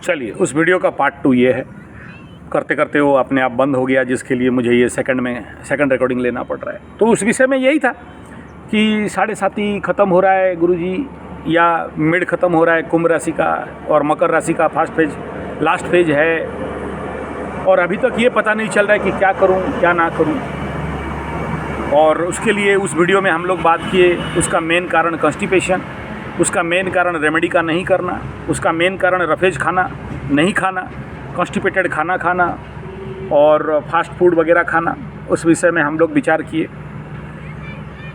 चलिए, उस वीडियो का पार्ट 2 ये है। करते करते वो अपने आप बंद हो गया, जिसके लिए मुझे ये सेकंड रिकॉर्डिंग लेना पड़ रहा है। तो उस विषय में यही था कि 7.5 ख़त्म हो रहा है गुरुजी, या मिड ख़त्म हो रहा है कुंभ राशि का, और मकर राशि का फर्स्ट फेज लास्ट फेज है, और अभी तक ये पता नहीं चल रहा है कि क्या करूं क्या ना करूं। और उसके लिए उस वीडियो में हम लोग बात किए, उसका मेन कारण कॉन्स्टिपेशन, उसका मेन कारण रेमेडी का नहीं करना, उसका मेन कारण रफेज खाना नहीं खाना, कॉन्स्टिपेटेड खाना खाना और फास्ट फूड वगैरह खाना, उस विषय में हम लोग विचार किए।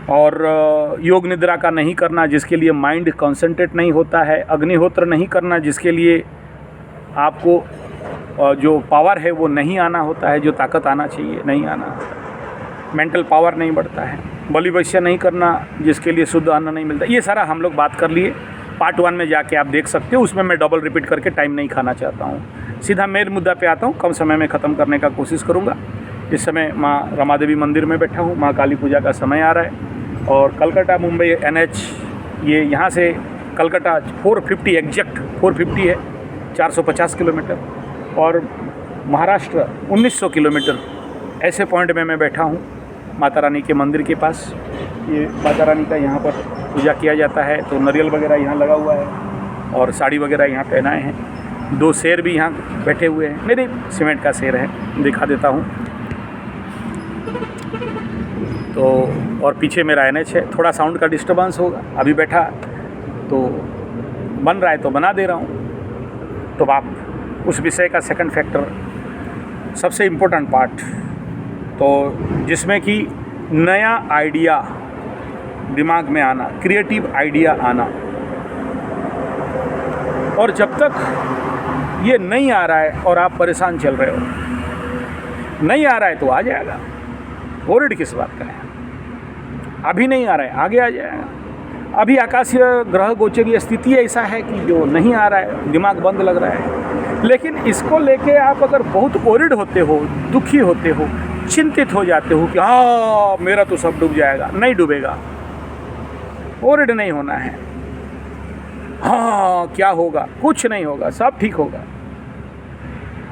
और योग निद्रा का नहीं करना, जिसके लिए माइंड कंसंट्रेट नहीं होता है। अग्निहोत्र नहीं करना, जिसके लिए आपको जो पावर है वो नहीं आना होता है, जो ताकत आना चाहिए नहीं आना होता है। मेंटल पावर नहीं बढ़ता है। बलि वैश्य नहीं करना, जिसके लिए शुद्ध अन्न नहीं मिलता। ये सारा हम लोग बात कर लिए। पार्ट 1 में जाके आप देख सकते हो, उसमें मैं डबल रिपीट करके टाइम नहीं खाना चाहता हूँ। सीधा मेन मुद्दा पे आता हूँ, कम समय में ख़त्म करने का कोशिश करूँगा। इस समय माँ रमा देवी मंदिर में बैठा हूँ। माँ काली पूजा का समय आ रहा है, और कलकत्ता मुंबई NH, ये यहाँ से कलकत्ता 450 एग्जैक्ट 450 है, 450 किलोमीटर, और महाराष्ट्र 1900 किलोमीटर। ऐसे पॉइंट में मैं बैठा हूँ माता रानी के मंदिर के पास। ये माता रानी का यहाँ पर पूजा किया जाता है, तो नारियल वगैरह यहाँ लगा हुआ है, और साड़ी वगैरह यहाँ पहनाए हैं। 2 शेर भी यहाँ बैठे हुए हैं, मेरे सीमेंट का शेर है, दिखा देता हूँ। तो और पीछे मेरा NH है। थोड़ा साउंड का डिस्टर्बेंस होगा, अभी बैठा तो बन रहा है तो बना दे रहा हूँ। तो आप उस विषय का सेकंड फैक्टर, सबसे इम्पोर्टेंट पार्ट, तो जिसमें कि नया आइडिया दिमाग में आना, क्रिएटिव आइडिया आना। और जब तक ये नहीं आ रहा है और आप परेशान चल रहे हो, नहीं आ रहा है तो आ जाएगा, वरीड किस बात का है। अभी नहीं आ रहा है, आगे आ जाएगा। अभी आकाशीय ग्रह गोचरीय स्थिति ऐसा है कि जो नहीं आ रहा है, दिमाग बंद लग रहा है। लेकिन इसको लेके आप अगर बहुत वरीड होते हो, दुखी होते हो, चिंतित हो जाते हो कि हाँ मेरा तो सब डूब जाएगा, नहीं डूबेगा। वरीड नहीं होना है। हाँ क्या होगा, कुछ नहीं होगा, सब ठीक होगा।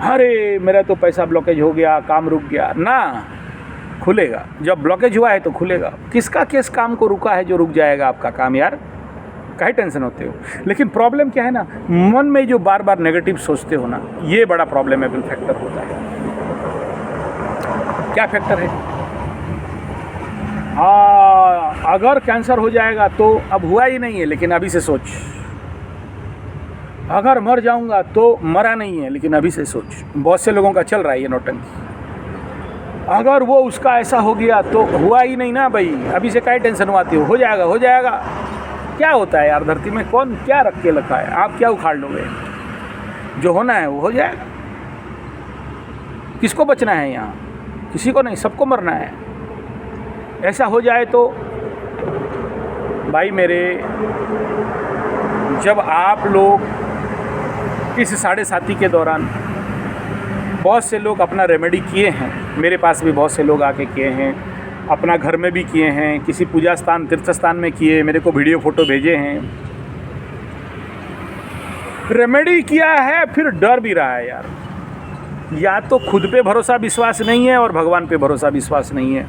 अरे मेरा तो पैसा ब्लॉकेज हो गया, काम रुक गया ना, खुलेगा। जब ब्लॉकेज हुआ है तो खुलेगा। किसका किस काम को रुका है जो रुक जाएगा आपका काम यार, काहे टेंशन होते हो। लेकिन प्रॉब्लम क्या है ना, मन में जो बार बार नेगेटिव सोचते हो ना, ये बड़ा प्रॉब्लमेबल फैक्टर होता है। क्या फैक्टर है? अगर कैंसर हो जाएगा तो अब हुआ ही नहीं है, लेकिन अभी से सोच। अगर मर जाऊंगा तो मरा नहीं है, लेकिन अभी से सोच। बहुत से लोगों का चल रहा है ये नौटंकी। अगर वो उसका ऐसा हो गया तो हुआ ही नहीं ना भाई, अभी से काहे टेंशन हुआती हो जाएगा हो जाएगा। क्या होता है यार, धरती में कौन क्या रख के रखा है, आप क्या उखाड़ लोगे। जो होना है वो हो जाएगा। किसको बचना है यहाँ, किसी को नहीं, सबको मरना है। ऐसा हो जाए तो भाई मेरे, जब आप लोग इस 7.5 के दौरान बहुत से लोग अपना रेमेडी किए हैं, मेरे पास भी बहुत से लोग आके किए हैं, अपना घर में भी किए हैं, किसी पूजा स्थान तीर्थ स्थान में किए, मेरे को वीडियो फोटो भेजे हैं। रेमेडी किया है, फिर डर भी रहा है यार। या तो खुद पे भरोसा विश्वास नहीं है और भगवान पे भरोसा विश्वास नहीं है।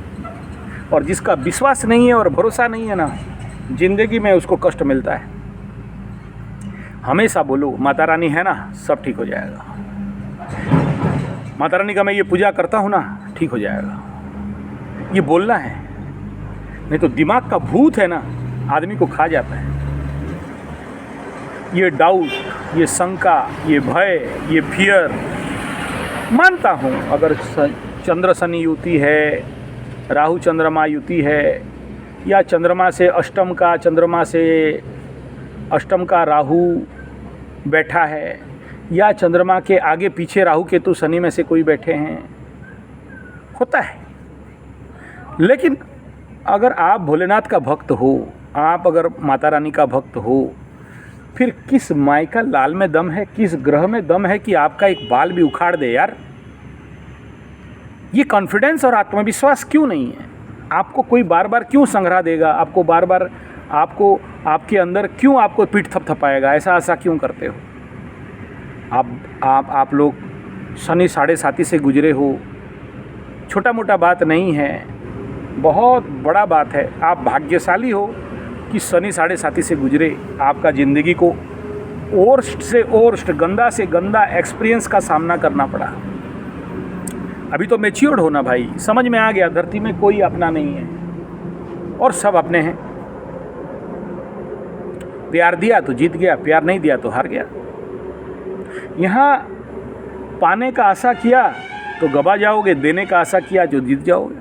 और जिसका विश्वास नहीं है और भरोसा नहीं है ना, जिंदगी में उसको कष्ट मिलता है। हमेशा बोलो माता रानी है ना, सब ठीक हो जाएगा। माता रानी का मैं ये पूजा करता हूँ ना, ठीक हो जाएगा। ये बोलना है, नहीं तो दिमाग का भूत है ना, आदमी को खा जाता है। ये डाउट, ये शंका, ये भय, ये फियर। मानता हूँ अगर चंद्र शनि युति है, राहु चंद्रमा युति है, या चंद्रमा से अष्टम का राहु बैठा है, या चंद्रमा के आगे पीछे राहु केतु शनि में से कोई बैठे हैं, होता है। लेकिन अगर आप भोलेनाथ का भक्त हो, आप अगर माता रानी का भक्त हो, फिर किस माई का लाल में दम है, किस ग्रह में दम है कि आपका एक बाल भी उखाड़ दे यार। ये कॉन्फिडेंस और आत्मविश्वास क्यों नहीं है? आपको कोई बार बार क्यों संग्रह देगा, आपको बार बार आपको आपके अंदर क्यों आपको पीठ थपथपाएगा, ऐसा क्यों करते हो? आप लोग शनि 7.5 से गुजरे हो, छोटा मोटा बात नहीं है, बहुत बड़ा बात है। आप भाग्यशाली हो कि शनि 7.5 से गुजरे, आपका ज़िंदगी को वर्स्ट से वर्स्ट, गंदा से गंदा एक्सपीरियंस का सामना करना पड़ा। अभी तो मैच्योर्ड होना भाई, समझ में आ गया धरती में कोई अपना नहीं है और सब अपने हैं। प्यार दिया तो जीत गया, प्यार नहीं दिया तो हार गया। यहाँ पाने का आशा किया तो गवा जाओगे, देने का आशा किया जो जीत जाओगे।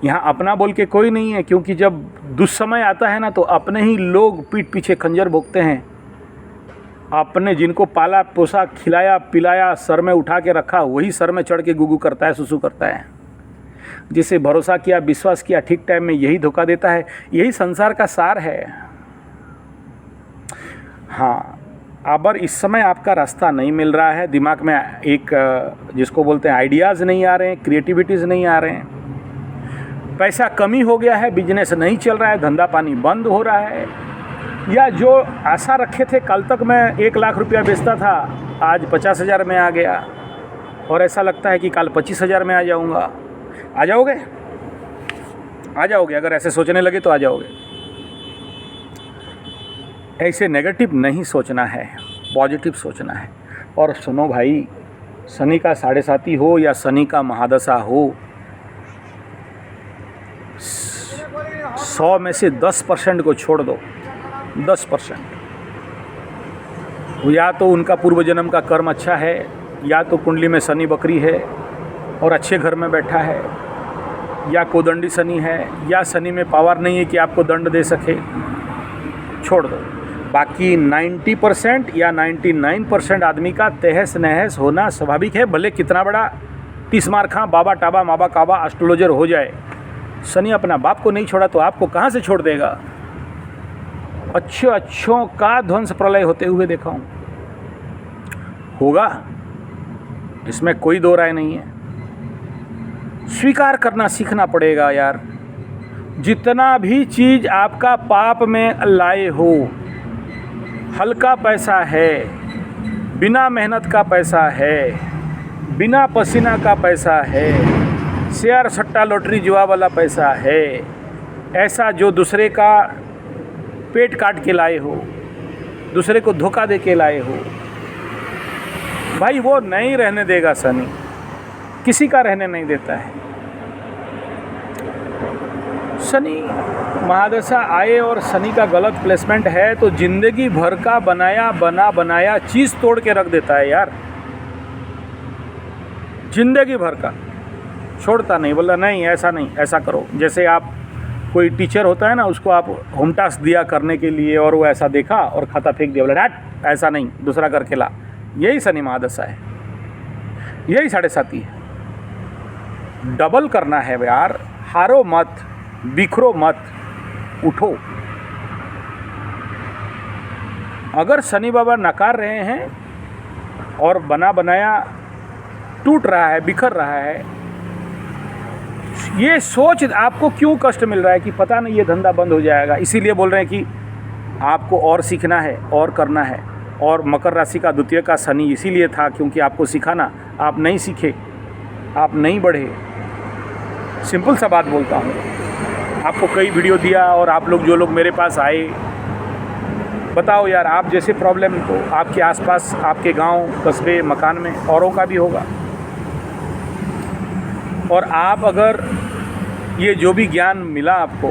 यहाँ अपना बोल के कोई नहीं है, क्योंकि जब दुस्समय आता है ना तो अपने ही लोग पीठ पीछे खंजर भोंकते हैं। आपने जिनको पाला पोसा, खिलाया पिलाया, सर में उठा के रखा, वही सर में चढ़ के गुगू करता है, सुसु करता है। जिसे भरोसा किया, विश्वास किया, ठीक टाइम में यही धोखा देता है। यही संसार का सार है। हाँ, अगर इस समय आपका रास्ता नहीं मिल रहा है, दिमाग में एक जिसको बोलते हैं आइडियाज़ नहीं आ रहे हैं, क्रिएटिविटीज़ नहीं आ रहे हैं, पैसा कमी हो गया है, बिजनेस नहीं चल रहा है, धंधा पानी बंद हो रहा है, या जो आशा रखे थे कल तक मैं 1 लाख रुपया बेचता था, आज 50,000 में आ गया और ऐसा लगता है कि कल 25,000 में आ जाऊंगा। आ जाओगे? आ जाओगे। अगर ऐसे सोचने लगे तो आ जाओगे। ऐसे नेगेटिव नहीं सोचना है, पॉजिटिव सोचना है। और सुनो भाई, शनि का 7.5 हो या शनि का महादशा हो, 100 में से 10% को छोड़ दो। 10% या तो उनका पूर्व जन्म का कर्म अच्छा है, या तो कुंडली में शनि बकरी है और अच्छे घर में बैठा है, या कोदंडी शनि है, या शनि में पावर नहीं है कि आपको दंड दे सके, छोड़ दो। बाकी 90% या 99% आदमी का तहस नहस होना स्वाभाविक है। भले कितना बड़ा 30 मार खां, बाबा टाबा माबा काबा एस्ट्रोलॉजर हो जाए, शनि अपना बाप को नहीं छोड़ा तो आपको कहाँ से छोड़ देगा। अच्छों का ध्वंस प्रलय होते हुए देखा हूँ, होगा, इसमें कोई दो राय नहीं है। स्वीकार करना सीखना पड़ेगा यार। जितना भी चीज़ आपका पाप में लाए हो, हल्का पैसा है, बिना मेहनत का पैसा है, बिना पसीना का पैसा है, शेयर सट्टा लॉटरी जुआ वाला पैसा है, ऐसा जो दूसरे का पेट काट के लाए हो, दूसरे को धोखा दे के लाए हो, भाई वो नहीं रहने देगा शनि, किसी का रहने नहीं देता है। शनि महादशा आए और शनि का गलत प्लेसमेंट है तो जिंदगी भर का बनाया चीज़ तोड़ के रख देता है यार। जिंदगी भर का छोड़ता नहीं, बोला नहीं ऐसा नहीं, ऐसा करो। जैसे आप कोई टीचर होता है ना, उसको आप होम टास्क दिया करने के लिए और वो ऐसा देखा और खाता फेंक दिया, बोला हट ऐसा नहीं, दूसरा करके ला। यही शनि महादशा है, यही 7.5 है। डबल करना है यार, हारो मत, बिखरो मत, उठो। अगर शनि बाबा नकार रहे हैं और बनाया टूट रहा है, बिखर रहा है, ये सोच आपको क्यों कष्ट मिल रहा है कि पता नहीं ये धंधा बंद हो जाएगा। इसीलिए बोल रहे हैं कि आपको और सीखना है और करना है। और मकर राशि का द्वितीय का शनि इसीलिए था क्योंकि आपको सिखाना, आप नहीं सीखे, आप नहीं बढ़े। सिंपल सा बात बोलता हूँ, आपको कई वीडियो दिया और आप लोग जो लोग मेरे पास आए, बताओ यार, आप जैसे प्रॉब्लम तो आपके आसपास, आपके गांव, कस्बे, मकान में औरों का भी होगा। और आप अगर ये जो भी ज्ञान मिला आपको,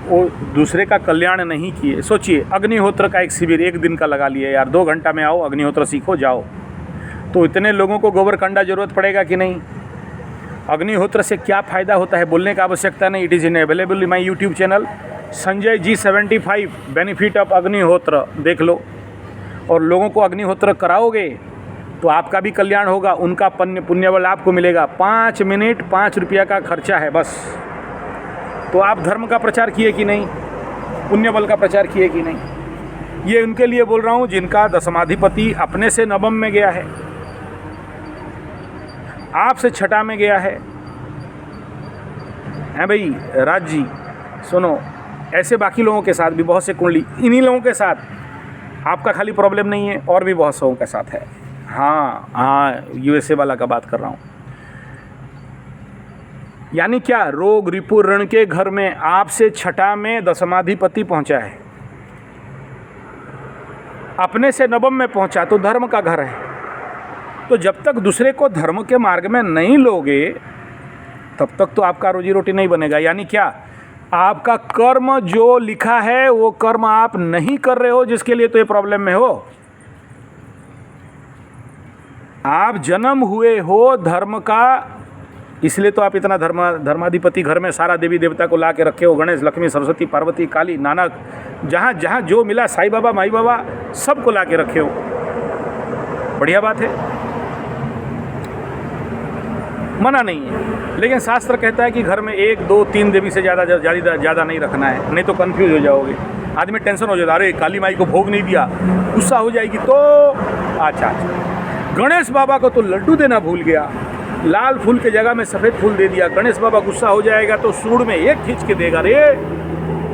वो दूसरे का कल्याण नहीं किए। सोचिए, अग्निहोत्र का एक शिविर 1 दिन का लगा लिए यार, 2 घंटा में आओ, अग्निहोत्र सीखो, जाओ, तो इतने लोगों को गोबर कंडा जरूरत पड़ेगा कि नहीं? अग्निहोत्र से क्या फ़ायदा होता है बोलने का आवश्यकता नहीं। It is in available in my YouTube channel Sanjay G75 benefit of अग्निहोत्र, देख लो। और लोगों को अग्निहोत्र कराओगे तो आपका भी कल्याण होगा, उनका पुण्य बल आपको मिलेगा। 5 मिनट 5 रुपया का खर्चा है बस। तो आप धर्म का प्रचार किए कि नहीं, पुण्य बल का प्रचार किए कि नहीं? ये उनके लिए बोल रहा हूँ जिनका दशमाधिपति अपने से नवम में गया है, आपसे छठा में गया है। हैं भाई राज जी, सुनो, ऐसे बाकी लोगों के साथ भी बहुत से कुंडली, इन्हीं लोगों के साथ आपका खाली प्रॉब्लम नहीं है, और भी बहुत लोगों के साथ है। हाँ, यूएसए वाला का बात कर रहा हूँ। यानी क्या, रोग रिपु ऋण के घर में आपसे छठा में दशमाधिपति पहुंचा है, अपने से नवम में पहुंचा तो धर्म का घर है। तो जब तक दूसरे को धर्म के मार्ग में नहीं लोगे तब तक तो आपका रोजी रोटी नहीं बनेगा। यानी क्या, आपका कर्म जो लिखा है वो कर्म आप नहीं कर रहे हो, जिसके लिए तो ये प्रॉब्लम में हो। आप जन्म हुए हो धर्म का, इसलिए तो आप इतना धर्माधिपति घर में सारा देवी देवता को ला के रखे हो, गणेश, लक्ष्मी, सरस्वती, पार्वती, काली, नानक, जहाँ जहाँ जो मिला, साईं बाबा, माई बाबा, सबको ला के रखे हो। बढ़िया बात है, मना नहीं है। लेकिन शास्त्र कहता है कि घर में 1, 2, 3 देवी से ज़्यादा नहीं रखना है, नहीं तो कंफ्यूज हो जाओगे। आदमी टेंशन हो जाता, अरे काली माई को भोग नहीं दिया, गुस्सा हो जाएगी तो अच्छा। गणेश बाबा को तो लड्डू देना भूल गया, लाल फूल के जगह में सफ़ेद फूल दे दिया, गणेश बाबा गुस्सा हो जाएगा तो सूंड में एक खींच के देगा रे,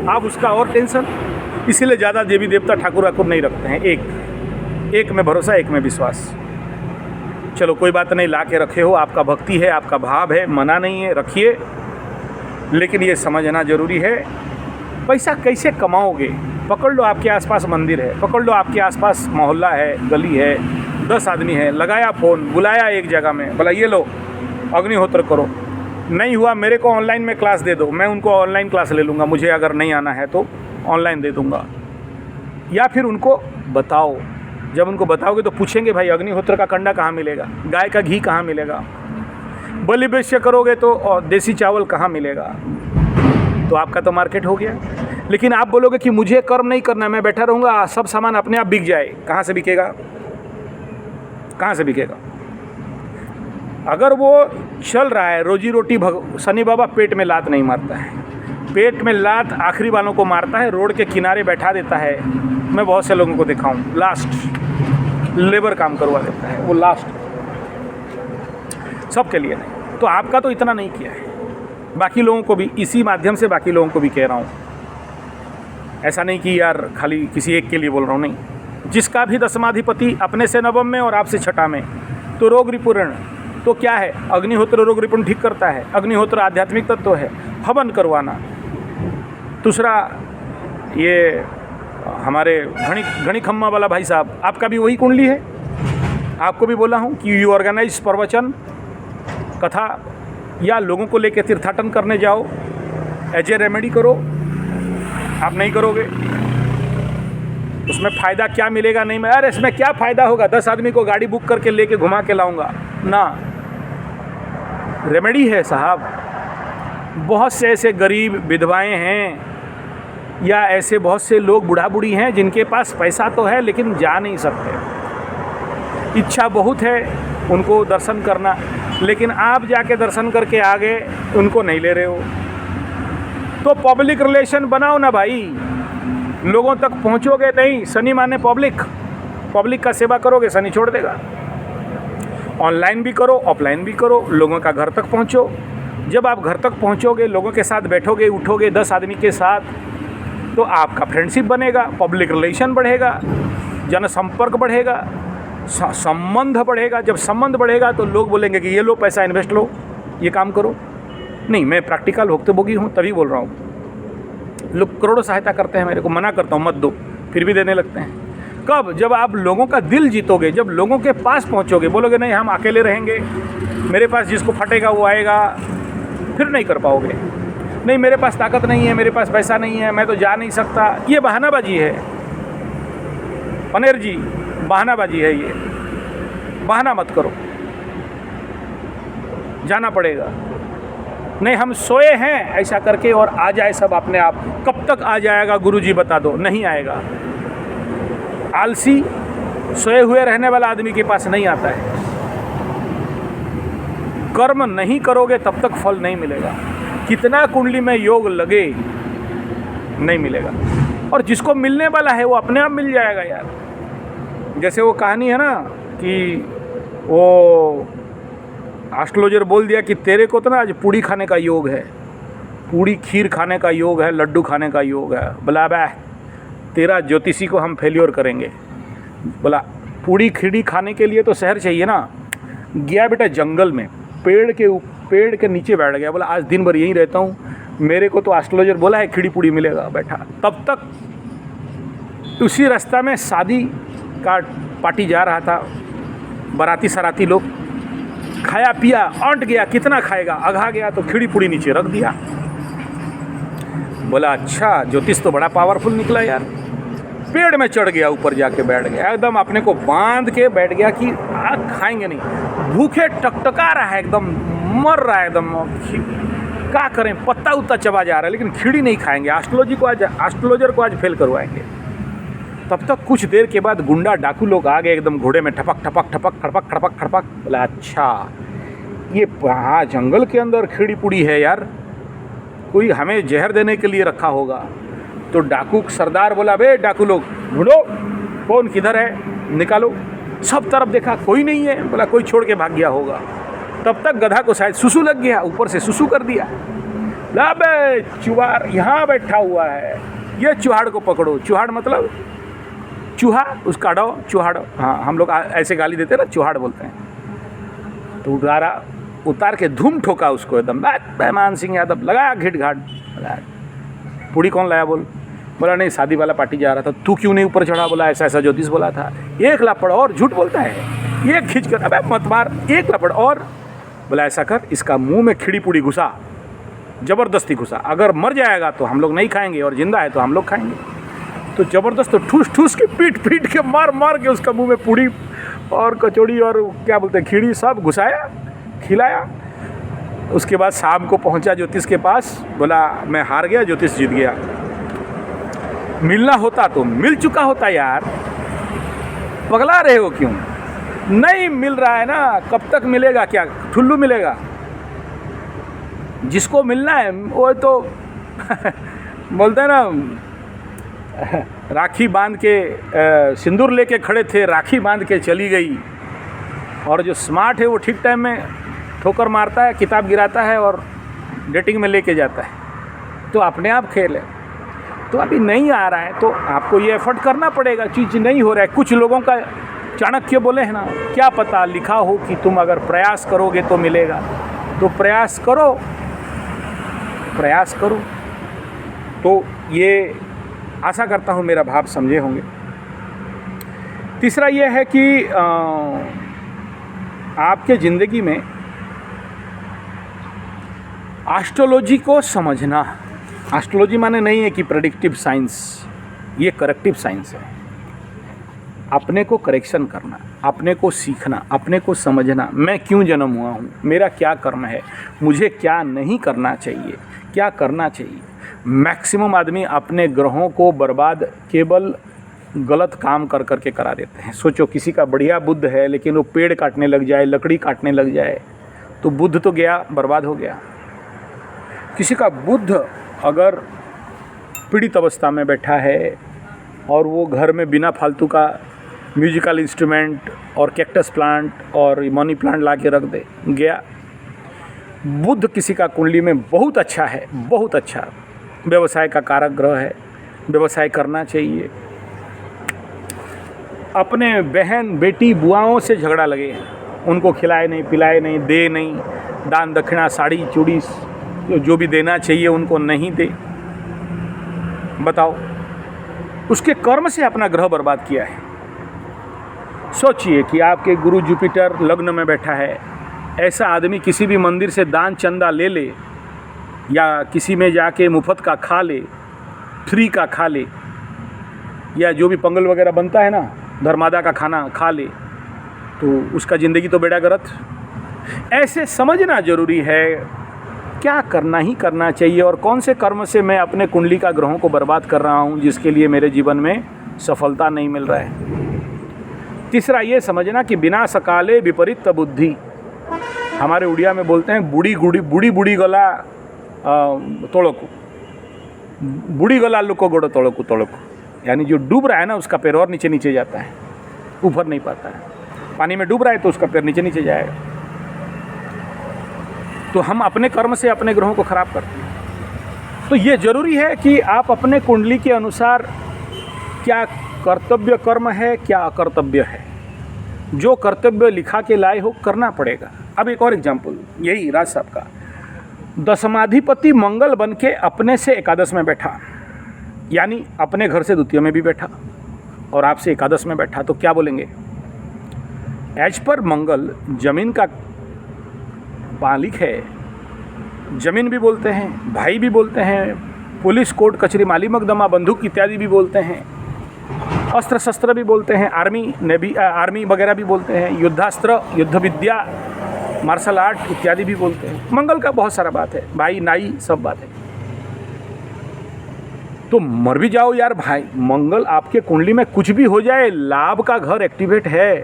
आप उसका और टेंशन। इसीलिए ज़्यादा देवी देवता ठाकुर वाकुर नहीं रखते हैं, एक में भरोसा, एक में विश्वास। चलो कोई बात नहीं, ला के रखे हो, आपका भक्ति है, आपका भाव है, मना नहीं है, रखिए। लेकिन ये समझना जरूरी है, पैसा कैसे कमाओगे। पकड़ लो आपके आसपास मंदिर है, पकड़ लो आपके आसपास मोहल्ला है, गली है, 10 आदमी है, लगाया फ़ोन, बुलाया एक जगह में, बोला ये लो अग्निहोत्र करो, नहीं हुआ मेरे को ऑनलाइन में क्लास दे दो, मैं उनको ऑनलाइन क्लास ले लूँगा, मुझे अगर नहीं आना है तो ऑनलाइन दे दूँगा। या फिर उनको बताओ, जब उनको बताओगे तो पूछेंगे भाई अग्निहोत्र का कंडा कहाँ मिलेगा, गाय का घी कहाँ मिलेगा, बलि वैश्य करोगे तो देसी चावल कहाँ मिलेगा, तो आपका तो मार्केट हो गया। लेकिन आप बोलोगे कि मुझे कर्म नहीं करना, मैं बैठा रहूँगा, सब सामान अपने आप बिक जाए, कहाँ से बिकेगा, कहाँ से बिकेगा। अगर वो चल रहा है, रोजी रोटी, शनि बाबा पेट में लात नहीं मारता है, पेट में लात आखिरी वालों को मारता है, रोड के किनारे बैठा देता है। मैं बहुत से लोगों को देखा हूँ, लास्ट लेबर काम करवा देता है, वो लास्ट, सबके लिए नहीं। तो आपका तो इतना नहीं किया है, बाकी लोगों को भी, इसी माध्यम से बाकी लोगों को भी कह रहा हूँ, ऐसा नहीं कि यार खाली किसी एक के लिए बोल रहा हूँ, नहीं। जिसका भी दशमाधिपति अपने से नवम में और आपसे छठा में, तो रोग रिपुरण, तो क्या है, अग्निहोत्र रोग रिपुरण ठीक करता है। अग्निहोत्र आध्यात्मिक तत्व है, हवन करवाना। दूसरा, ये हमारे घड़ी खम्मा वाला भाई साहब, आपका भी वही कुंडली है, आपको भी बोला हूँ कि यू ऑर्गेनाइज प्रवचन, कथा, या लोगों को लेकर तीर्थाटन करने जाओ, एज ए रेमेडी करो। आप नहीं करोगे, उसमें फ़ायदा क्या मिलेगा, नहीं मैं, अरे इसमें क्या फ़ायदा होगा, 10 आदमी को गाड़ी बुक करके लेके घुमा के लाऊंगा ना। रेमेडी है साहब। बहुत से ऐसे गरीब विधवाएं हैं, या ऐसे बहुत से लोग बूढ़ा बूढ़ी हैं जिनके पास पैसा तो है लेकिन जा नहीं सकते, इच्छा बहुत है उनको दर्शन करना, लेकिन आप जाके दर्शन करके आ गए, उनको नहीं ले रहे हो। तो पब्लिक रिलेशन बनाओ ना भाई, लोगों तक पहुंचोगे नहीं, शनि माने पब्लिक का सेवा करोगे, शनि छोड़ देगा। ऑनलाइन भी करो, ऑफलाइन भी करो, लोगों का घर तक पहुंचो। जब आप घर तक पहुंचोगे, लोगों के साथ बैठोगे उठोगे 10 आदमी के साथ, तो आपका फ्रेंडशिप बनेगा, पब्लिक रिलेशन बढ़ेगा, जनसंपर्क बढ़ेगा, संबंध बढ़ेगा। जब संबंध बढ़ेगा तो लोग बोलेंगे कि ये लो पैसा इन्वेस्ट लो, ये काम करो। नहीं, मैं प्रैक्टिकल भुक्तभोगी हूँ तभी बोल रहा हूँ। लोग करोड़ों सहायता करते हैं, मेरे को मना करता हूँ मत दो, फिर भी देने लगते हैं। कब? जब आप लोगों का दिल जीतोगे, जब लोगों के पास पहुँचोगे, बोलोगे नहीं हम अकेले रहेंगे, मेरे पास जिसको फटेगा वो आएगा, फिर नहीं कर पाओगे। नहीं मेरे पास ताकत नहीं है, मेरे पास पैसा नहीं है, मैं तो जा नहीं सकता, ये बहानाबाजी है पनेर जी, बहानाबाजी है ये। बहाना मत करो, जाना पड़ेगा। नहीं हम सोए हैं ऐसा करके और आ जाए सब अपने आप, कब तक आ जाएगा गुरुजी बता दो, नहीं आएगा। आलसी सोए हुए रहने वाला आदमी के पास नहीं आता है। कर्म नहीं करोगे तब तक फल नहीं मिलेगा, कितना कुंडली में योग लगे नहीं मिलेगा। और जिसको मिलने वाला है वो अपने आप मिल जाएगा यार। जैसे वो कहानी है ना कि वो एस्ट्रोलॉजर बोल दिया कि तेरे को तो ना आज पूड़ी खाने का योग है, पूड़ी खीर खाने का योग है, लड्डू खाने का योग है। बोला बे तेरा ज्योतिषी को हम फेल्योर करेंगे। बोला पूड़ी खीड़ी खाने के लिए तो शहर चाहिए ना। गया बेटा जंगल में, पेड़ के नीचे बैठ गया। बोला आज दिन भर यहीं रहता हूँ, मेरे को तो एस्ट्रोलॉजर बोला है खीड़ी पूड़ी मिलेगा। बैठा, तब तक उसी रास्ता में शादी का पार्टी जा रहा था, बाराती सराती लोग, खाया पिया अंट गया, कितना खाएगा, अघा गया तो खीड़ी पूड़ी नीचे रख दिया। बोला अच्छा ज्योतिष तो बड़ा पावरफुल निकला यार। पेड़ में चढ़ गया, ऊपर जाके बैठ गया, एकदम अपने को बांध के बैठ गया कि आज खाएंगे नहीं, भूखे टकटका रहा है, एकदम मर रहा है एकदम। क्या करें, पत्ता उत्ता चबा जा रहा है, लेकिन खीड़ी नहीं खाएंगे, एस्ट्रोलॉजर को आज फेल करवाएंगे। तब तक कुछ देर के बाद गुंडा डाकू लोग आ गए, एकदम घोड़े में ठपक ठपक ठपक ठपक ठपक ठपक। बोला अच्छा ये हाँ जंगल के अंदर खीड़ी पूड़ी है यार, कोई हमें जहर देने के लिए रखा होगा। तो डाकू सरदार बोला बे डाकू लोग ढूंढो, कौन किधर है, निकालो। सब तरफ देखा, कोई नहीं है। बोला कोई छोड़ के भाग गया होगा। तब तक गधा को शायद सुसु लग गया, ऊपर से सुसु कर दिया। ला बे चुहाड़ यहाँ बैठा हुआ है, ये चुहाड़ को पकड़ो। चुहाड़ मतलब चूहा, उसका डो चुहाड़। हाँ हम लोग ऐसे गाली देते हैं ना, चुहाड़ बोलते हैं। तो उतार के धूम ठोका उसको एकदम। मान सिंह यादव लगाया घिट घाट। पूड़ी कौन लाया बोल। बोला नहीं शादी वाला पार्टी जा रहा था। तू क्यों नहीं ऊपर चढ़ा। बोला ऐसा ऐसा ज्योतिष बोला था। एक लापड़ और झूठ बोलता है, एक खींच कर, अबे मत मार, एक लापड़ और। बोला ऐसा कर, इसका मुंह में खीड़ी पूड़ी घुसा, ज़बरदस्ती घुसा, अगर मर जाएगा तो हम लोग नहीं खाएंगे और जिंदा है तो हम लोग खाएंगे। तो ज़बरदस्त तो ठूस ठूस के पीट के मार मार के उसका मुंह में पूड़ी और कचौड़ी और क्या बोलते हैं खीड़ी सब घुसाया, खिलाया। उसके बाद शाम को पहुंचा ज्योतिष के पास। बोला मैं हार गया, ज्योतिष जीत गया। मिलना होता तो मिल चुका होता यार, पगला रहे हो क्यों। नहीं मिल रहा है ना, कब तक मिलेगा, क्या ठुल्लू मिलेगा। जिसको मिलना है वो तो बोलते हैं ना, राखी बांध के सिंदूर लेके खड़े थे, राखी बांध के चली गई। और जो स्मार्ट है वो ठीक टाइम में ठोकर मारता है, किताब गिराता है और डेटिंग में लेके जाता है। तो अपने आप खेल है। तो अभी नहीं आ रहा है तो आपको ये एफर्ट करना पड़ेगा, चीज़ नहीं हो रहा है। कुछ लोगों का चाणक्य बोले हैं ना, क्या पता लिखा हो कि तुम अगर प्रयास करोगे तो मिलेगा। तो प्रयास करो, प्रयास करो। तो ये आशा करता हूँ मेरा भाव समझे होंगे। तीसरा ये है कि आपके ज़िंदगी में एस्ट्रोलॉजी को समझना। एस्ट्रोलॉजी माने नहीं है कि प्रेडिक्टिव साइंस, ये करेक्टिव साइंस है। अपने को करेक्शन करना, अपने को सीखना, अपने को समझना। मैं क्यों जन्म हुआ हूँ, मेरा क्या कर्म है, मुझे क्या नहीं करना चाहिए, क्या करना चाहिए। मैक्सिमम आदमी अपने ग्रहों को बर्बाद केवल गलत काम कर करके करा देते हैं। सोचो किसी का बढ़िया बुद्ध है लेकिन वो पेड़ काटने लग जाए, लकड़ी काटने लग जाए, तो बुद्ध तो गया, बर्बाद हो गया। किसी का बुद्ध अगर पीड़ित अवस्था में बैठा है और वो घर में बिना फालतू का म्यूजिकल इंस्ट्रूमेंट और कैक्टस प्लांट और मनी प्लांट ला के रख दे, गया। बुद्ध किसी का कुंडली में बहुत अच्छा है, बहुत अच्छा, व्यवसाय का कारक ग्रह है, व्यवसाय करना चाहिए। अपने बहन बेटी बुआओं से झगड़ा लगे, उनको खिलाए नहीं, पिलाए नहीं, दे नहीं, दान दक्षिणा साड़ी चूड़ी जो भी देना चाहिए उनको नहीं दे। बताओ, उसके कर्म से अपना ग्रह बर्बाद किया है। सोचिए कि आपके गुरु जुपिटर लग्न में बैठा है, ऐसा आदमी किसी भी मंदिर से दान चंदा ले ले या किसी में जाके मुफ्त का खा ले, फ्री का खा ले, या जो भी पंगल वगैरह बनता है ना, धर्मादा का खाना खा ले, तो उसका ज़िंदगी तो बेड़ा गर्क। ऐसे समझना ज़रूरी है क्या करना ही करना चाहिए और कौन से कर्म से मैं अपने कुंडली का ग्रहों को बर्बाद कर रहा हूँ जिसके लिए मेरे जीवन में सफलता नहीं मिल रहा है। तीसरा ये समझना कि बिना सकाले विपरीत बुद्धि, हमारे उड़िया में बोलते हैं बूढ़ी गला तोड़को, बूढ़ी गला लुको गोड़ो तोड़को, यानी जो डूब रहा है ना उसका पैर और नीचे नीचे जाता है, ऊपर नहीं पाता है। पानी में डूब रहा है तो उसका पैर नीचे नीचे जाएगा। तो हम अपने कर्म से अपने ग्रहों को खराब करते हैं। तो ये ज़रूरी है कि आप अपने कुंडली के अनुसार क्या कर्तव्य कर्म है, क्या अकर्तव्य है। जो कर्तव्य लिखा के लाए हो करना पड़ेगा। अब एक और एग्जाम्पल, यही राज साहब का, दशमाधिपति मंगल बन के अपने से एकादश में बैठा, यानी अपने घर से द्वितीय में भी बैठा और आपसे एकादश में बैठा, तो क्या बोलेंगे? एज पर मंगल जमीन का मालिक है, जमीन भी बोलते हैं, भाई भी बोलते हैं, पुलिस कोर्ट कचहरी माली मकदमा बंदूक इत्यादि भी बोलते हैं, अस्त्र शस्त्र भी बोलते हैं, आर्मी वगैरह भी बोलते हैं, युद्धास्त्र, युद्ध विद्या, मार्शल आर्ट इत्यादि भी बोलते हैं। मंगल का बहुत सारा बात है, भाई नाई सब बात है। तो मर भी जाओ यार भाई, मंगल आपके कुंडली में कुछ भी हो जाए, लाभ का घर एक्टिवेट है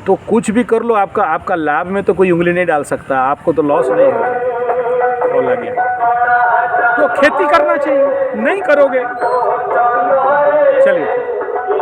तो कुछ भी कर लो, आपका लाभ में तो कोई उंगली नहीं डाल सकता, आपको तो लॉस नहीं होगा। तो खेती करना चाहिए, नहीं करोगे चलिए।